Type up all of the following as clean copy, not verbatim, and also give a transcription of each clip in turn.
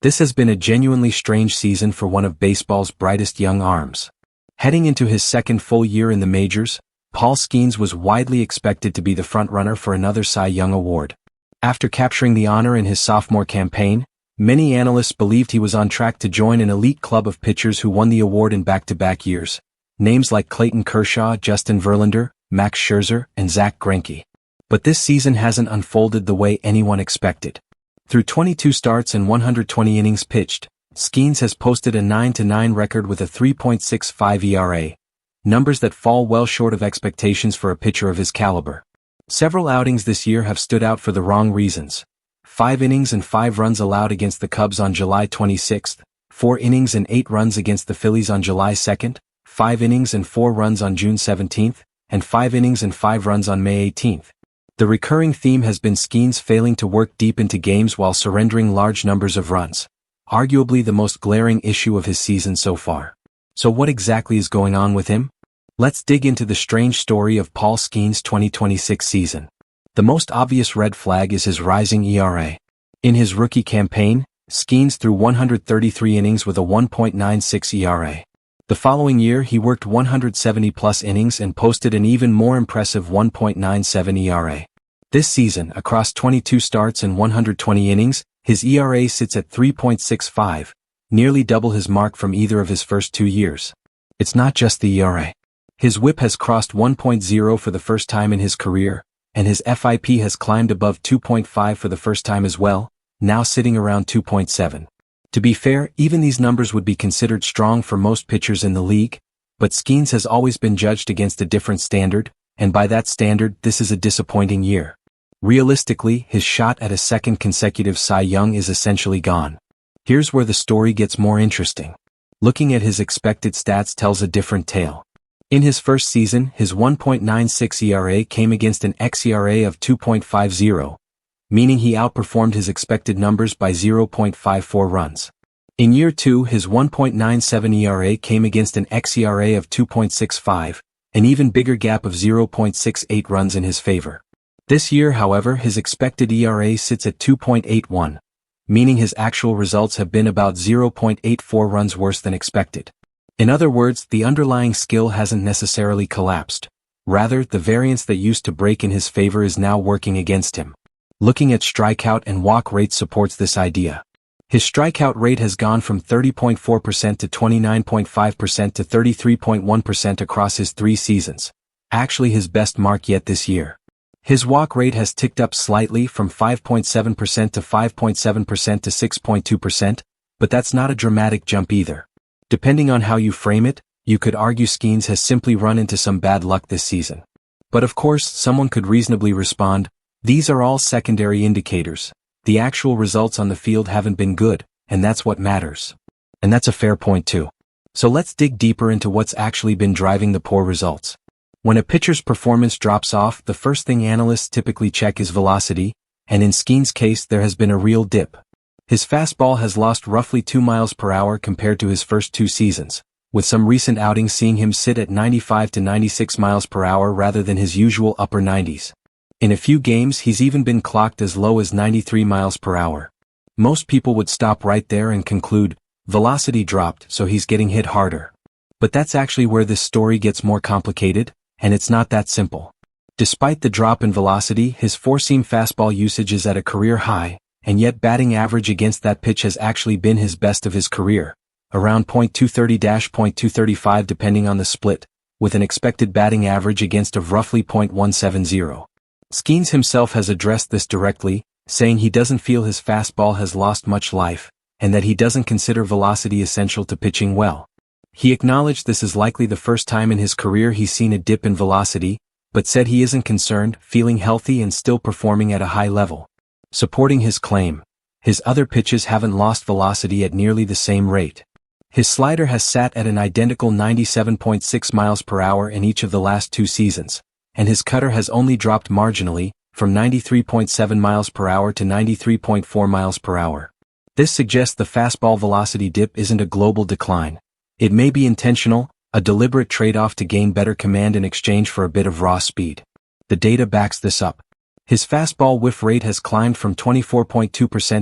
This has been a genuinely strange season for one of baseball's brightest young arms. Heading into his second full year in the majors, Paul Skenes was widely expected to be the frontrunner for another Cy Young award. After capturing the honor in his sophomore campaign, many analysts believed he was on track to join an elite club of pitchers who won the award in back-to-back years. Names like Clayton Kershaw, Justin Verlander, Max Scherzer, and Zach Greinke. But this season hasn't unfolded the way anyone expected. Through 22 starts and 120 innings pitched, Skenes has posted a 9-9 record with a 3.65 ERA, numbers that fall well short of expectations for a pitcher of his caliber. Several outings this year have stood out for the wrong reasons. 5 innings and 5 runs allowed against the Cubs on July 26, 4 innings and 8 runs against the Phillies on July 2, 5 innings and 4 runs on June 17, and 5 innings and 5 runs on May 18. The recurring theme has been Skenes failing to work deep into games while surrendering large numbers of runs, arguably the most glaring issue of his season so far. So what exactly is going on with him? Let's dig into the strange story of Paul Skenes' 2026 season. The most obvious red flag is his rising ERA. In his rookie campaign, Skenes threw 133 innings with a 1.96 ERA. The following year he worked 170-plus innings and posted an even more impressive 1.97 ERA. This season, across 22 starts and 120 innings, his ERA sits at 3.65, nearly double his mark from either of his first 2 years. It's not just the ERA. His WHIP has crossed 1.0 for the first time in his career, and his FIP has climbed above 2.5 for the first time as well, now sitting around 2.7. To be fair, even these numbers would be considered strong for most pitchers in the league, but Skenes has always been judged against a different standard, and by that standard, this is a disappointing year. Realistically, his shot at a second consecutive Cy Young is essentially gone. Here's where the story gets more interesting. Looking at his expected stats tells a different tale. In his first season, his 1.96 ERA came against an xERA of 2.50, meaning he outperformed his expected numbers by 0.54 runs. In year 2, his 1.97 ERA came against an xERA of 2.65, an even bigger gap of 0.68 runs in his favor. This year, however, his expected ERA sits at 2.81, meaning his actual results have been about 0.84 runs worse than expected. In other words, the underlying skill hasn't necessarily collapsed. Rather, the variance that used to break in his favor is now working against him. Looking at strikeout and walk rate supports this idea. His strikeout rate has gone from 30.4% to 29.5% to 33.1% across his 3 seasons, actually his best mark yet this year. His walk rate has ticked up slightly from 5.7% to 5.7% to 6.2%, but that's not a dramatic jump either. Depending on how you frame it, you could argue Skenes has simply run into some bad luck this season. But of course, someone could reasonably respond, these are all secondary indicators. The actual results on the field haven't been good, and that's what matters. And that's a fair point too. So let's dig deeper into what's actually been driving the poor results. When a pitcher's performance drops off, the first thing analysts typically check is velocity, and in Skenes' case there has been a real dip. His fastball has lost roughly 2 miles per hour compared to his first 2 seasons, with some recent outings seeing him sit at 95 to 96 miles per hour rather than his usual upper 90s. In a few games he's even been clocked as low as 93 miles per hour. Most people would stop right there and conclude, velocity dropped, so he's getting hit harder. But that's actually where this story gets more complicated, and it's not that simple. Despite the drop in velocity, his four-seam fastball usage is at a career high, and yet batting average against that pitch has actually been his best of his career, around .230-.235 depending on the split, with an expected batting average against of roughly .170. Skenes himself has addressed this directly, saying he doesn't feel his fastball has lost much life, and that he doesn't consider velocity essential to pitching well. He acknowledged this is likely the first time in his career he's seen a dip in velocity, but said he isn't concerned, feeling healthy and still performing at a high level. Supporting his claim, his other pitches haven't lost velocity at nearly the same rate. His slider has sat at an identical 97.6 miles per hour in each of the last 2 seasons, and his cutter has only dropped marginally, from 93.7 miles per hour to 93.4 miles per hour. This suggests the fastball velocity dip isn't a global decline. It may be intentional, a deliberate trade-off to gain better command in exchange for a bit of raw speed. The data backs this up. His fastball whiff rate has climbed from 24.2%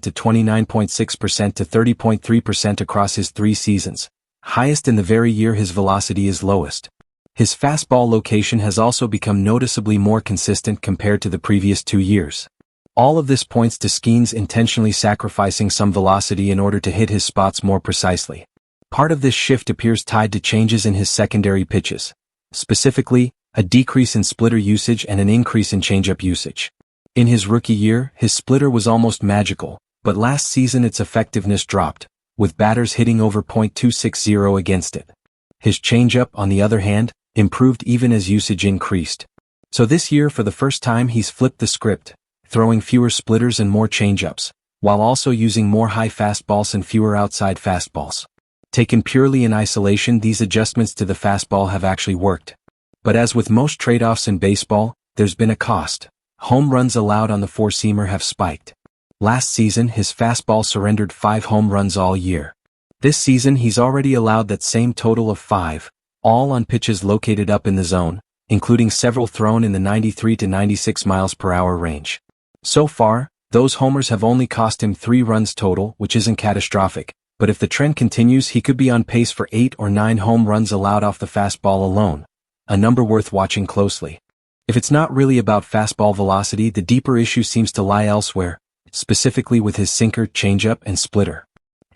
to 29.6% to 30.3% across his 3 seasons, highest in the very year his velocity is lowest. His fastball location has also become noticeably more consistent compared to the previous 2 years. All of this points to Skeens intentionally sacrificing some velocity in order to hit his spots more precisely. Part of this shift appears tied to changes in his secondary pitches, specifically, a decrease in splitter usage and an increase in changeup usage. In his rookie year, his splitter was almost magical, but last season its effectiveness dropped, with batters hitting over .260 against it. His changeup, on the other hand, improved even as usage increased. So this year for the first time he's flipped the script, throwing fewer splitters and more changeups, while also using more high fastballs and fewer outside fastballs. Taken purely in isolation, these adjustments to the fastball have actually worked. But as with most trade-offs in baseball, there's been a cost. Home runs allowed on the four-seamer have spiked. Last season his fastball surrendered 5 home runs all year. This season he's already allowed that same total of 5, all on pitches located up in the zone, including several thrown in the 93 to 96 miles per hour range. So far, those homers have only cost him 3 runs total, which isn't catastrophic, but if the trend continues he could be on pace for 8 or 9 home runs allowed off the fastball alone, a number worth watching closely. If it's not really about fastball velocity, the deeper issue seems to lie elsewhere, specifically with his sinker, changeup, and splitter.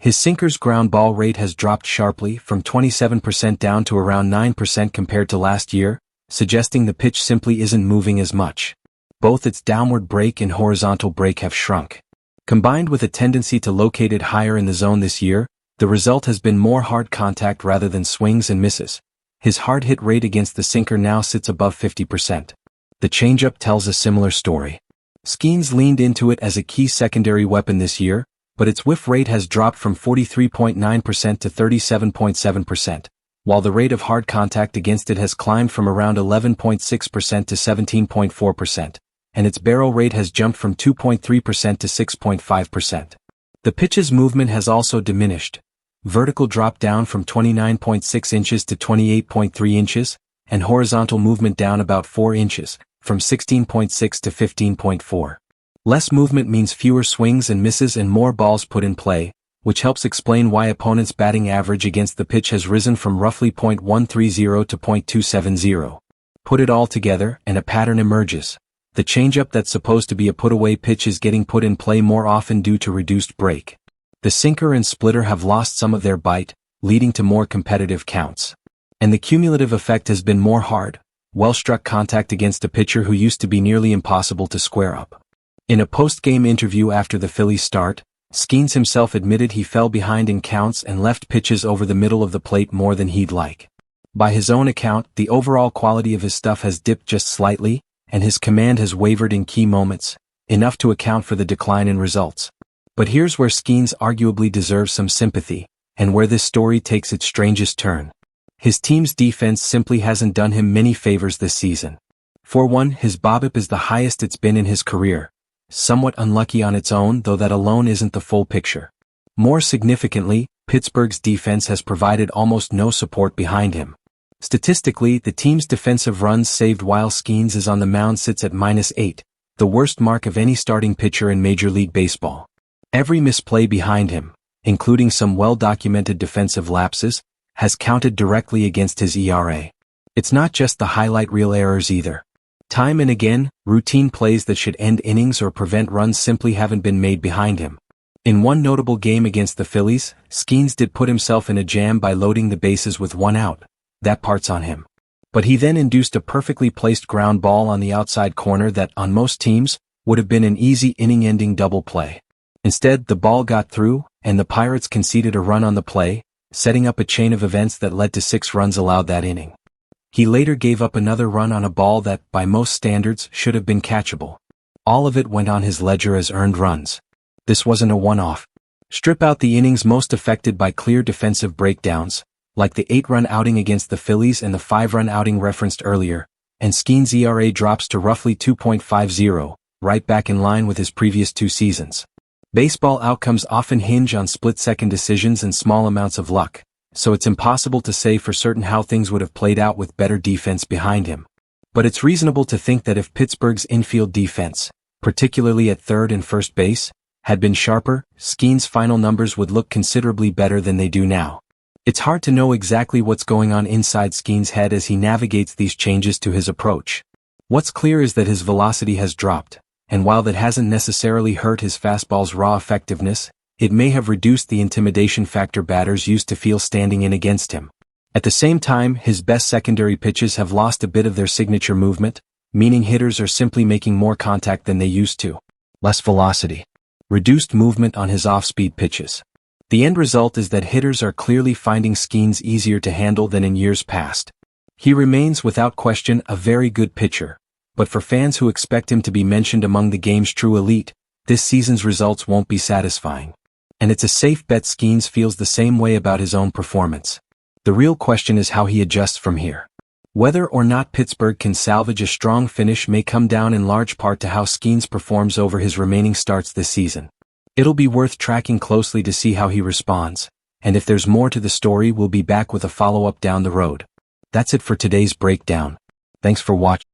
His sinker's ground ball rate has dropped sharply from 27% down to around 9% compared to last year, suggesting the pitch simply isn't moving as much. Both its downward break and horizontal break have shrunk. Combined with a tendency to locate it higher in the zone this year, the result has been more hard contact rather than swings and misses. His hard hit rate against the sinker now sits above 50%. The changeup tells a similar story. Skeens leaned into it as a key secondary weapon this year, but its whiff rate has dropped from 43.9% to 37.7%, while the rate of hard contact against it has climbed from around 11.6% to 17.4%, and its barrel rate has jumped from 2.3% to 6.5%. The pitch's movement has also diminished. Vertical drop down from 29.6 inches to 28.3 inches, and horizontal movement down about 4 inches, from 16.6 to 15.4. Less movement means fewer swings and misses and more balls put in play, which helps explain why opponents' batting average against the pitch has risen from roughly .130 to .270. Put it all together, and a pattern emerges. The changeup that's supposed to be a put-away pitch is getting put in play more often due to reduced break. The sinker and splitter have lost some of their bite, leading to more competitive counts. And the cumulative effect has been more hard, well-struck contact against a pitcher who used to be nearly impossible to square up. In a post-game interview after the Phillies start, Skeens himself admitted he fell behind in counts and left pitches over the middle of the plate more than he'd like. By his own account, the overall quality of his stuff has dipped just slightly, and his command has wavered in key moments, enough to account for the decline in results. But here's where Skeens arguably deserves some sympathy, and where this story takes its strangest turn. His team's defense simply hasn't done him many favors this season. For one, his BOBIP is the highest it's been in his career. Somewhat unlucky on its own, though that alone isn't the full picture. More significantly, Pittsburgh's defense has provided almost no support behind him. Statistically, the team's defensive runs saved while Skeens is on the mound sits at -8, the worst mark of any starting pitcher in Major League Baseball. Every misplay behind him, including some well-documented defensive lapses, has counted directly against his ERA. It's not just the highlight reel errors either. Time and again, routine plays that should end innings or prevent runs simply haven't been made behind him. In one notable game against the Phillies, Skeens did put himself in a jam by loading the bases with 1 out. That part's on him. But he then induced a perfectly placed ground ball on the outside corner that, on most teams, would have been an easy inning-ending double play. Instead, the ball got through, and the Pirates conceded a run on the play, setting up a chain of events that led to 6 runs allowed that inning. He later gave up another run on a ball that, by most standards, should have been catchable. All of it went on his ledger as earned runs. This wasn't a one-off. Strip out the innings most affected by clear defensive breakdowns, like the 8-run outing against the Phillies and the 5-run outing referenced earlier, and Skeens' ERA drops to roughly 2.50, right back in line with his previous 2 seasons. Baseball outcomes often hinge on split-second decisions and small amounts of luck, so it's impossible to say for certain how things would have played out with better defense behind him. But it's reasonable to think that if Pittsburgh's infield defense, particularly at third and first base, had been sharper, Skeens' final numbers would look considerably better than they do now. It's hard to know exactly what's going on inside Skeens' head as he navigates these changes to his approach. What's clear is that his velocity has dropped, and while that hasn't necessarily hurt his fastball's raw effectiveness, it may have reduced the intimidation factor batters used to feel standing in against him. At the same time, his best secondary pitches have lost a bit of their signature movement, meaning hitters are simply making more contact than they used to. Less velocity. Reduced movement on his off-speed pitches. The end result is that hitters are clearly finding Skeens easier to handle than in years past. He remains without question a very good pitcher, but for fans who expect him to be mentioned among the game's true elite, this season's results won't be satisfying. And it's a safe bet Skeens feels the same way about his own performance. The real question is how he adjusts from here. Whether or not Pittsburgh can salvage a strong finish may come down in large part to how Skeens performs over his remaining starts this season. It'll be worth tracking closely to see how he responds, and if there's more to the story, we'll be back with a follow-up down the road. That's it for today's breakdown. Thanks for watching.